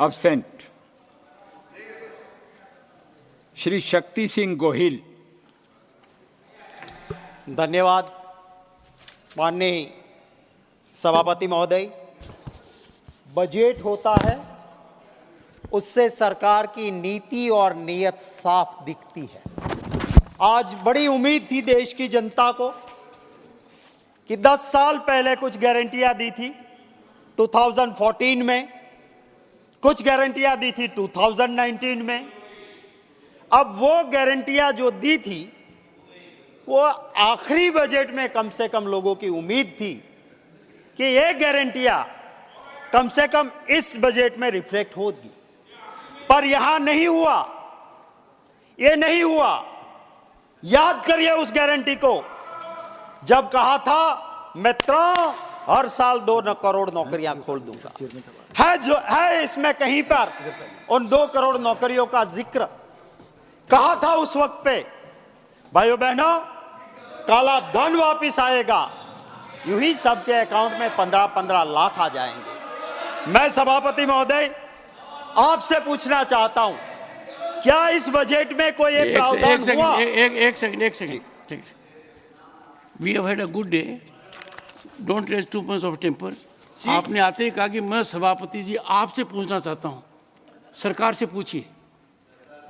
absent. Shri Shakti Singh Gohil. धन्यवाद माननीय सभापति महोदय। बजट होता है उससे सरकार की नीति और नीयत साफ दिखती है। आज बड़ी उम्मीद थी देश की जनता को कि 10 साल पहले कुछ गारंटियां दी थी 2014 में, कुछ गारंटियां दी थी 2019 में। अब वो गारंटियां जो दी थी वो आखिरी बजट में कम से कम लोगों की उम्मीद थी कि ये गारंटियां कम से कम इस बजट में रिफ्लेक्ट होगी, पर यहां नहीं हुआ, ये नहीं हुआ। याद करिए उस गारंटी को जब कहा था मैं हर साल 2 करोड़ नौकरियां खोल दूंगा। है जो है इसमें कहीं पर उन 2 करोड़ नौकरियों का जिक्र कहा था उस वक्त पे। भाइयों बहनों, काला धन वापिस आएगा, यूं ही सबके अकाउंट में 15-15 लाख आ जाएंगे। मैं सभापति महोदय आपसे पूछना चाहता हूं, क्या इस बजट में कोई एक प्रावधान हुआ? एक सेकंड। ठीक। We have had a good day. Don't raise too much of temper. आपने आते ही कहा कि मैं सभापति जी आपसे पूछना चाहता हूं, सरकार से पूछिए,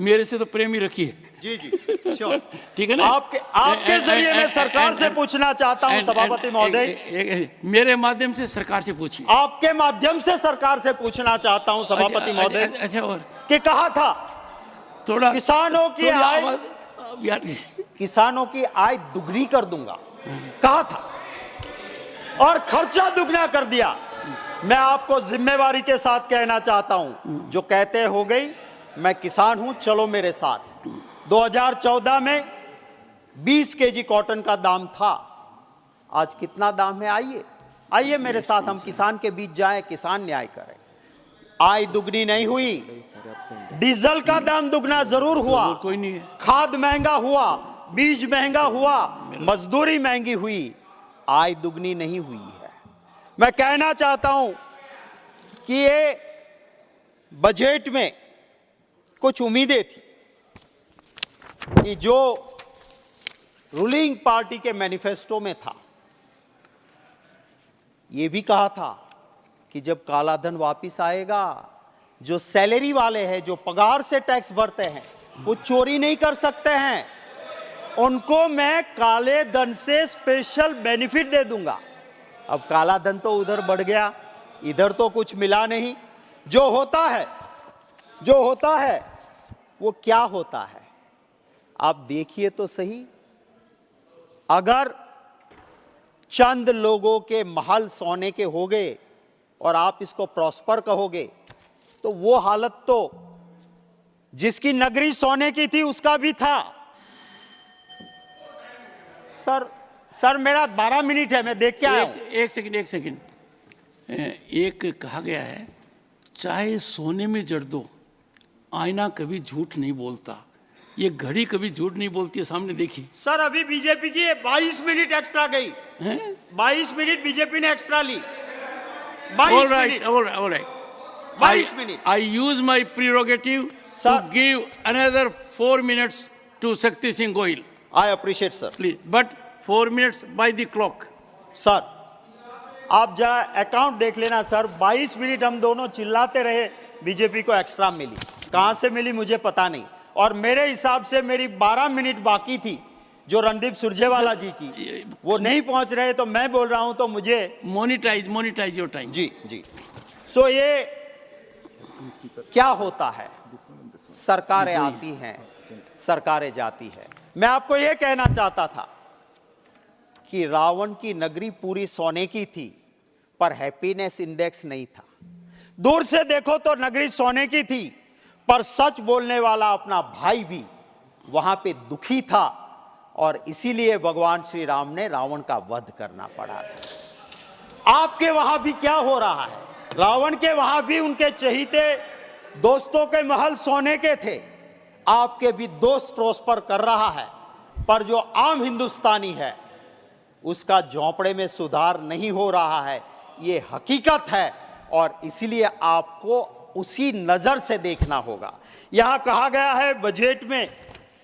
मेरे से तो प्रेम ही रखिए। जी श्योर। ठीक है ना? आपके जरिए मैं सरकार से पूछना चाहता हूं सभापति महोदय। मेरे माध्यम से सरकार से पूछिए। आपके माध्यम से सरकार से पूछना चाहता हूं सभापति महोदय। अच्छा, और कि कहा था थोड़ा किसानों की आय, किसानों की आय दुगनी कर दूंगा, कहा था, और खर्चा दुगना कर दिया। मैं आपको जिम्मेवारी के साथ कहना चाहता हूं, जो कहते हो गई मैं किसान हूं, चलो मेरे साथ। 2014 में 20 केजी कॉटन का दाम था, आज कितना दाम है? आइए मेरे साथ हम किसान के बीच जाएं, किसान न्याय करें। आय दुगनी नहीं हुई, डीजल का दाम दुगना जरूर हुआ, कोई नहीं है। खाद महंगा हुआ, बीज महंगा हुआ, मजदूरी महंगी हुई, आय दुगनी नहीं हुई है। मैं कहना चाहता हूं कि ये बजट में कुछ उम्मीदें थी कि जो रूलिंग पार्टी के मैनिफेस्टो में था, ये भी कहा था कि जब काला धन वापिस आएगा, जो सैलरी वाले हैं, जो पगार से टैक्स भरते हैं, वो चोरी नहीं कर सकते हैं, उनको मैं काले धन से स्पेशल बेनिफिट दे दूंगा। अब काला धन तो उधर बढ़ गया, इधर तो कुछ मिला नहीं। जो होता है वो क्या होता है आप देखिए तो सही। अगर चंद लोगों के महल सोने के हो गए और आप इसको प्रॉस्पर कहोगे, तो वो हालत तो जिसकी नगरी सोने की थी उसका भी था। सर मेरा 12 मिनट है, मैं देख के आया हूं। एक सेकंड। एक कहा गया है, चाहे सोने में जड़ दो, आईना कभी झूठ नहीं बोलता। ये घड़ी कभी झूठ नहीं बोलती है, सामने देखिए। सर अभी बीजेपी की 22 मिनट एक्स्ट्रा गई, 22 मिनट बीजेपी ने एक्स्ट्रा ली। 22 minute. I use my prerogative to give another 4 minutes to Shakti Singh Gohil. I appreciate sir. Please, but 4 minutes by the clock. Sir आप जरा अकाउंट देख लेना sir, 22 minute हम दोनों चिल्लाते रहे, बीजेपी को एक्स्ट्रा मिली। कहां से मिली मुझे पता नहीं, और मेरे हिसाब से मेरी 12 मिनट बाकी थी जो रणदीप सुरजेवाला जी की, वो नहीं पहुंच रहे, तो मैं बोल रहा हूं तो मुझे मोनिटाइज योर टाइम। जी। सो ये क्या होता है, सरकारें आती हैं, सरकारें जाती है। मैं आपको यह कहना चाहता था कि रावण की नगरी पूरी सोने की थी, पर हैप्पीनेस इंडेक्स नहीं था। दूर से देखो तो नगरी सोने की थी, पर सच बोलने वाला अपना भाई भी वहां पे दुखी था, और इसीलिए भगवान श्री राम ने रावण का वध करना पड़ा था। आपके वहां भी क्या हो रहा है? रावण के वहां भी उनके चहीते दोस्तों के महल सोने के थे, आपके भी दोस्त प्रॉस्पर कर रहा है, पर जो आम हिंदुस्तानी है उसका झोंपड़े में सुधार नहीं हो रहा है। ये हकीकत है, और इसलिए आपको उसी नजर से देखना होगा। यहां कहा गया है बजट में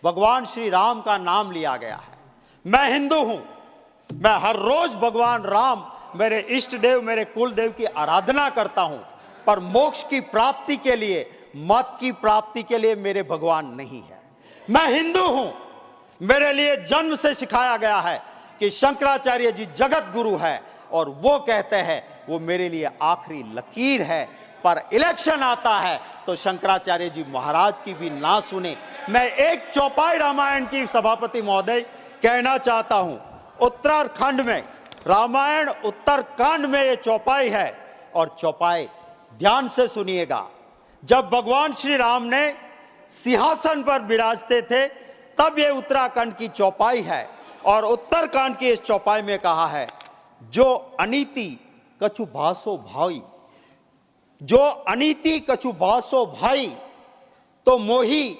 भगवान श्री राम का नाम लिया गया है। मैं हिंदू हूं, मैं हर रोज भगवान राम मेरे इष्ट देव, मेरे कुल देव की आराधना करता हूं, पर मोक्ष की प्राप्ति के लिए, मत की प्राप्ति के लिए मेरे भगवान नहीं है। मैं हिंदू हूं, मेरे लिए जन्म से सिखाया गया है कि शंकराचार्य जी जगत गुरु है और वो कहते हैं वो मेरे लिए आखिरी लकीर है, पर इलेक्शन आता है तो शंकराचार्य जी महाराज की भी ना सुने। मैं एक चौपाई रामायण की सभापति महोदय कहना चाहता हूं। उत्तराखंड में रामायण उत्तरकांड में ये चौपाई है, और चौपाई ध्यान से सुनिएगा। जब भगवान श्री राम ने सिंहासन पर विराजते थे तब ये उत्तराखंड की चौपाई है, और उत्तरकांड की इस चौपाई में कहा है, जो अनीति कछु भासो भाई, जो अनीति कछु भासो भाई, तो मोही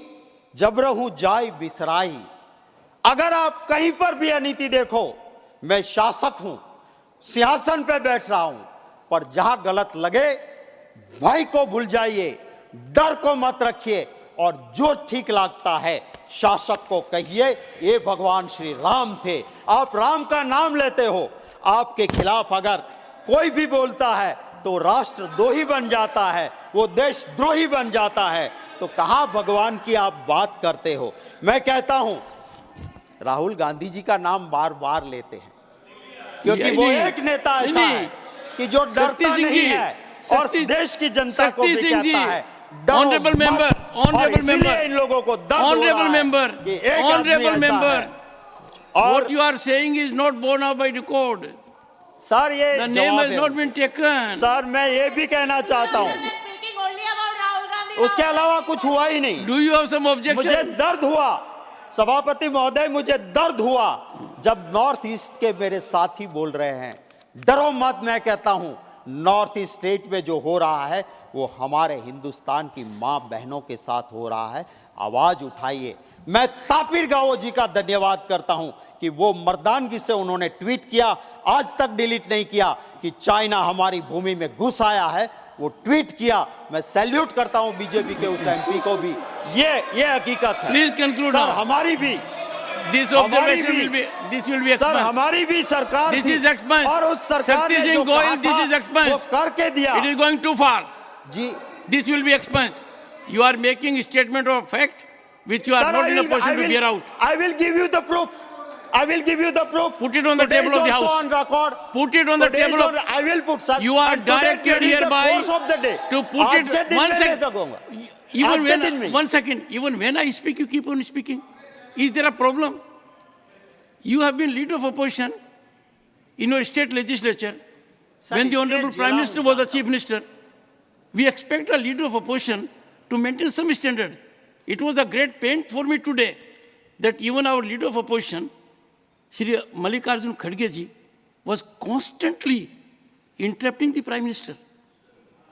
जबरहू जाय बिसराई। अगर आप कहीं पर भी अनीति देखो, मैं शासक हूं, सिंहासन पे बैठ रहा हूं, पर जहां गलत लगे भाई को भूल जाइए, डर को मत रखिए, और जो ठीक लगता है शासक को कहिए ये भगवान श्री राम थे। आप राम का नाम लेते हो, आपके खिलाफ अगर कोई भी बोलता है तो राष्ट्रद्रोही बन जाता है, वो देशद्रोही बन जाता है, तो कहां भगवान की आप बात करते हो। मैं कहता हूं राहुल गांधी जी का नाम बार बार लेते हैं क्योंकि वो एक नेता ऐसा है कि जो डरता नहीं है और देश की जनता को भी कहता है ऑनरेबल मेंबर, ऑनरेबल मेंबर, इन लोगों को ऑनरेबल मेंबर, ऑनरेबल मेंबर, और what you are saying is not borne out by record. Sir ये The name has not been taken. Sir मैं ये भी कहना चाहता हूँ, उसके अलावा कुछ हुआ ही नहीं। Do you have some objection? मुझे दर्द हुआ सभापति महोदय, मुझे दर्द हुआ जब नॉर्थ ईस्ट के मेरे साथी बोल रहे हैं डरो मत। मैं कहता हूं नॉर्थ ईस्ट स्टेट में जो हो रहा है वो हमारे हिंदुस्तान की मां बहनों के साथ हो रहा है, आवाज उठाइए। मैं तापिर गाओ जी का धन्यवाद करता हूं कि वो मर्दानगी से उन्होंने ट्वीट किया, आज तक डिलीट नहीं किया, कि चाइना हमारी भूमि में घुस आया है, वो ट्वीट किया। मैं सैल्यूट करता हूं बीजेपी के उस एमपी को भी। ये हकीकत है। Please conclude sir now. हमारी भी This observation will be, this will be sir expunged. हमारी भी सरकार This थी, is expunged. और उस सरकार Shakti ने Singh जो Goyal, कहा this is था expunged. वो करके दिया It is going too far. Ji. This will be expunged. You are making a statement of fact which you are Sir, not in a position to bear out. I will give you the proof. I will give you the proof. Put it on the Today table is of the also House. on record. Put it on the Today is table of. on- I will put, sir. You are And today directed during the hereby course of the day. to put आज के it. दिन One में second. मैं लगूंगा। Even आज के दिन when में। one second, even when I speak, you keep on speaking. Is there a problem? You have been leader of opposition in your state legislature. Sir, When the इसलिए honorable जिला Prime Minister was the chief minister, we expect a leader of opposition to maintain some standard. It was a great pain for me today that even our leader of opposition, Shri Mallikarjun Kharge ji, was constantly interrupting the Prime Minister.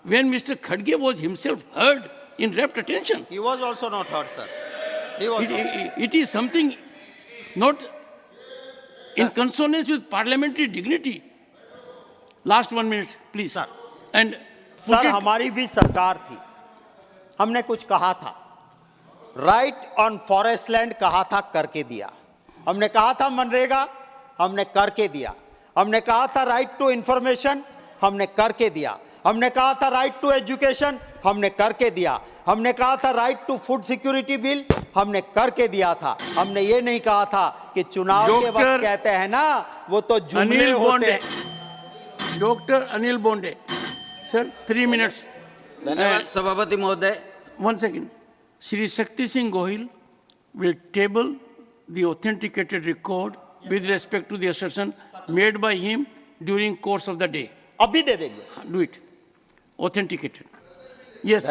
When Mr. Kharge was himself heard in rapt attention, He was also not heard, sir. He was not. it is something not in consonance with parliamentary dignity. Last 1 minute, please. Sir. And put sir it- हमारी भी सरकार थी, हमने कुछ कहा था, right on forest land कहा था, करके दिया। हमने कहा था मनरेगा, हमने करके दिया। हमने कहा था राइट टू इंफॉर्मेशन, हमने करके दिया। हमने कहा था राइट टू एजुकेशन, हमने करके दिया। हमने कहा था right to food security bill, हमने करके दिया था। हमने ये नहीं कहा था कि चुनाव के वक्त डॉक्टर कहते हैं ना वो तो जुमले Anil होते Bonde, हैं। Dr. Anil Bonde, sir, 3 minutes. धन्यवाद सभापति महोदय। 1 second. Shri Shakti Singh Gohil will table the authenticated record with respect to the assertion made by him during course of the day. अभी दे देंगे। Do it. Authenticated. Yes.